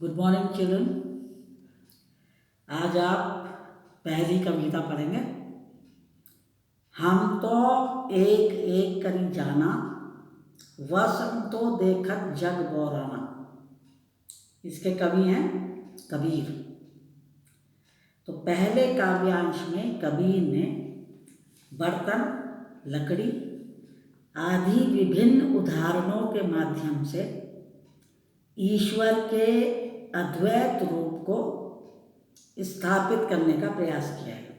Good morning children. आज आप पहली कविता पढ़ेंगे। हम तो एक एक करी जाना, वसंतो देखत जग बौराना। इसके कवि हैं कबीर। तो पहले काव्यांश में कबीर ने बर्तन, लकड़ी आदि विभिन्न उदाहरणों के माध्यम से ईश्वर के अद्वैत रूप को स्थापित करने का प्रयास किया है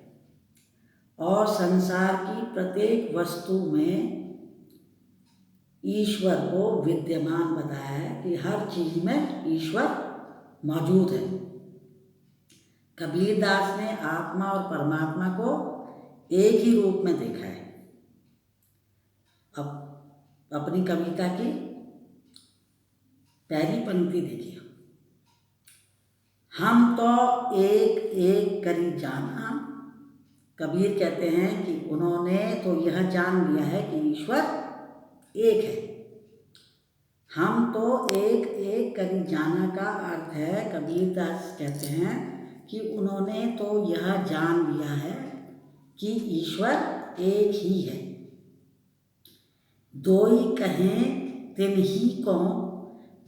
और संसार की प्रत्येक वस्तु में ईश्वर को विद्यमान बताया है कि हर चीज में ईश्वर मौजूद है। कबीरदास ने आत्मा और परमात्मा को एक ही रूप में देखा है। अब अपनी कविता की पहली पंक्ति देखिए। हम तो एक एक करी जाना। कबीर कहते हैं कि उन्होंने तो यह जान लिया है कि ईश्वर एक है। हम तो एक एक करी जाना का अर्थ है, कबीरदास कहते हैं कि उन्होंने तो यह जान लिया है कि ईश्वर एक ही है। दोई कहें तिन ही को,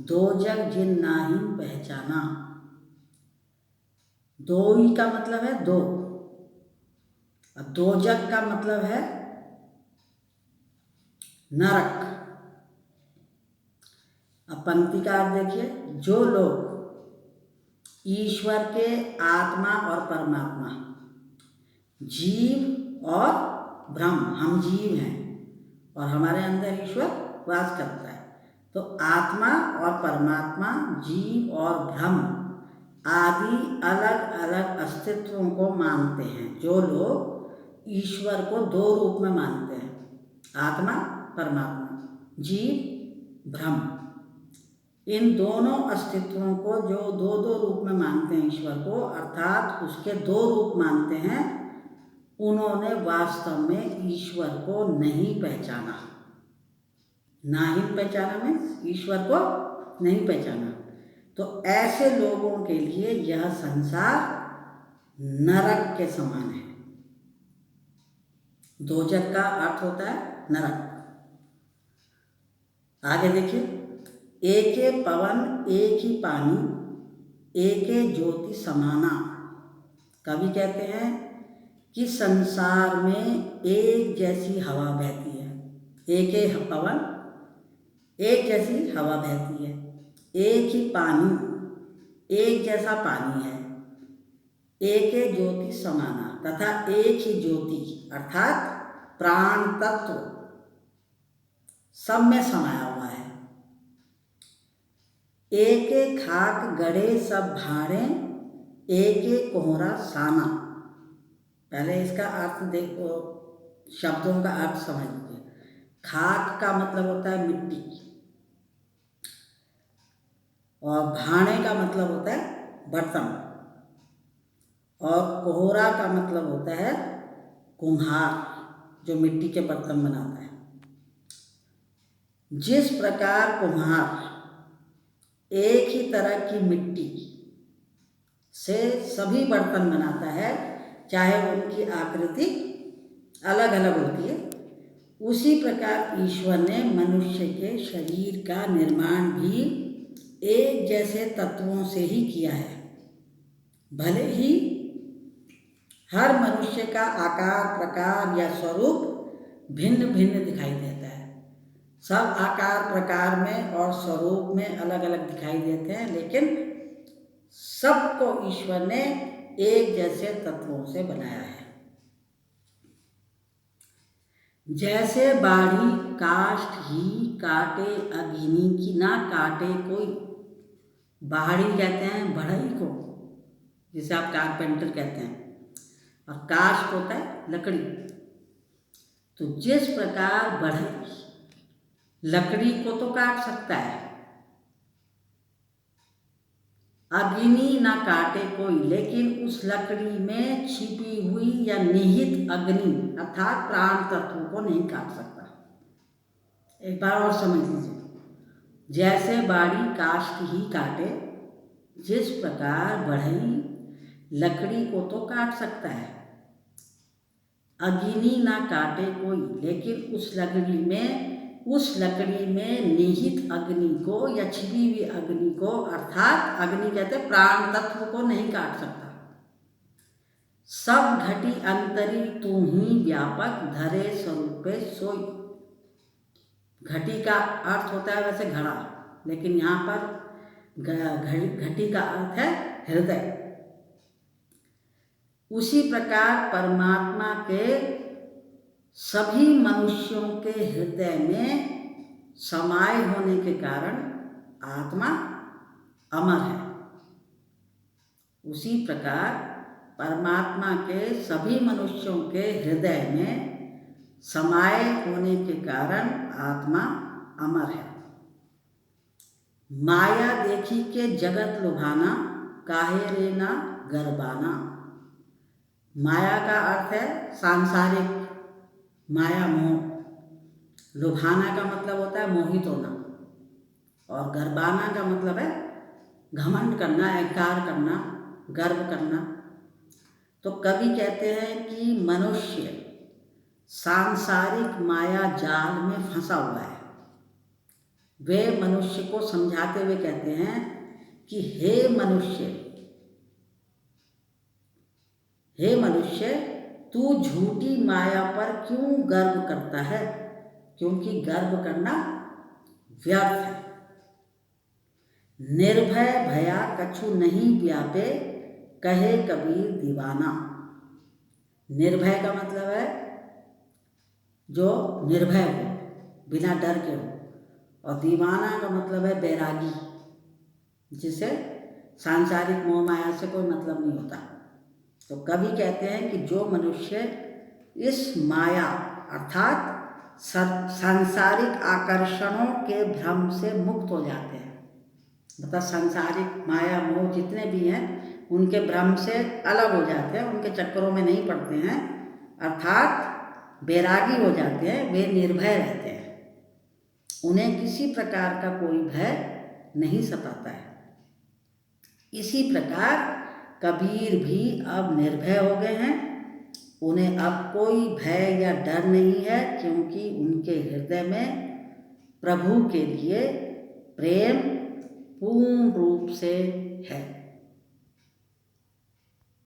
दो जग जिन नाहिन पहचाना। दोई का मतलब है दो, और दो जग का मतलब है नरक। अब पंक्ति का अर्थ देखिए। जो लोग ईश्वर के आत्मा और परमात्मा, जीव और ब्रह्म, हम जीव हैं और हमारे अंदर ईश्वर वास करता है, तो आत्मा और परमात्मा, जीव और ब्रह्म आदि अलग अलग अस्तित्वों को मानते हैं। जो लोग ईश्वर को दो रूप में मानते हैं, आत्मा परमात्मा, जीव ब्रह्म, इन दोनों अस्तित्वों को जो दो दो रूप में मानते हैं ईश्वर को, अर्थात उसके दो रूप मानते हैं, उन्होंने वास्तव में ईश्वर को नहीं पहचाना। नाहीं पहचाना में ईश्वर को नहीं पहचाना। तो ऐसे लोगों के लिए यह संसार नरक के समान है। दोजक का अर्थ होता है नरक। आगे देखिए। एके पवन एक ही पानी, एके ज्योति समाना। कवि कहते हैं कि संसार में एक जैसी हवा बहती है। एके पवन, एक जैसी हवा बहती है। एक ही पानी, एक जैसा पानी है। एके ज्योति समाना, तथा एक ही ज्योति अर्थात प्राण तत्व सब में समाया हुआ है। एके खाक गड़े सब भाड़े, एके कोहरा साना। पहले इसका अर्थ देखो, शब्दों का अर्थ समझ लीजिए। खाक का मतलब होता है मिट्टी, और भाणे का मतलब होता है बर्तन, और कोहरा का मतलब होता है कुम्हार, जो मिट्टी के बर्तन बनाता है। जिस प्रकार कुम्हार एक ही तरह की मिट्टी से सभी बर्तन बनाता है, चाहे उनकी आकृति अलग अलग होती है, उसी प्रकार ईश्वर ने मनुष्य के शरीर का निर्माण भी एक जैसे तत्वों से ही किया है। भले ही हर मनुष्य का आकार, प्रकार या स्वरूप भिन्न भिन्न दिखाई देता है। सब आकार, प्रकार में और स्वरूप में अलग अलग दिखाई देते हैं, लेकिन सबको ईश्वर ने एक जैसे तत्वों से बनाया है। जैसे बाढ़ी काष्ठ ही काटे अग्नि की, ना काटे कोई। बाढ़ी कहते हैं बढ़ई को, जिसे आप कारपेंटर कहते हैं, और काष्ठ होता है लकड़ी। तो जिस प्रकार बढ़ई लकड़ी को तो काट सकता है, अग्नि ना काटे कोई, लेकिन उस लकड़ी में छिपी हुई या निहित अग्नि अर्थात प्राण तत्व को नहीं काट सकता। एक बार और समझ लीजिए। जैसे बाड़ी काष्ठ ही काटे जिस प्रकार बढ़ई लकड़ी को तो काट सकता है, अग्नि ना काटे कोई, लेकिन उस लकड़ी में निहित अग्नि को या छिपी हुई अग्नि को, अर्थात अग्नि कहते प्राण तत्व को नहीं काट सकता। सब घटी अंतरी तू ही व्यापक धरे स्वरूपे सोई। घटी का अर्थ होता है वैसे घड़ा, लेकिन यहाँ पर घटी का अर्थ है हृदय। उसी प्रकार परमात्मा के सभी मनुष्यों के हृदय में समाये होने के कारण आत्मा अमर है। उसी प्रकार परमात्मा के सभी मनुष्यों के हृदय में समाये होने के कारण आत्मा अमर है। माया देखी के जगत लुभाना, काहे रे ना गरबाना। माया का अर्थ है सांसारिक माया, मोह। लुभाना का मतलब होता है मोहित होना, और गरबाना का मतलब है घमंड करना, अहंकार करना, गर्व करना। तो कवि कहते हैं कि मनुष्य सांसारिक माया जाल में फंसा हुआ है। वे मनुष्य को समझाते हुए कहते हैं कि हे मनुष्य, तू झूठी माया पर क्यों गर्व करता है, क्योंकि गर्व करना व्यर्थ है। निर्भय भया कछु नहीं व्यापे, कहे कबीर दीवाना। निर्भय का मतलब है जो निर्भय हो, बिना डर के हो, और दीवाना का मतलब है बैरागी, जिसे सांसारिक मोह माया से कोई मतलब नहीं होता। तो कवि कहते हैं कि जो मनुष्य इस माया अर्थात सांसारिक आकर्षणों के भ्रम से मुक्त हो जाते हैं, मतलब सांसारिक माया मोह जितने भी हैं उनके भ्रम से अलग हो जाते हैं, उनके चक्करों में नहीं पड़ते हैं, अर्थात बैरागी हो जाते हैं, वे निर्भय रहते हैं, उन्हें किसी प्रकार का कोई भय नहीं सताता है। इसी प्रकार कबीर भी अब निर्भय हो गए हैं, उन्हें अब कोई भय या डर नहीं है, क्योंकि उनके हृदय में प्रभु के लिए प्रेम पूर्ण रूप से है।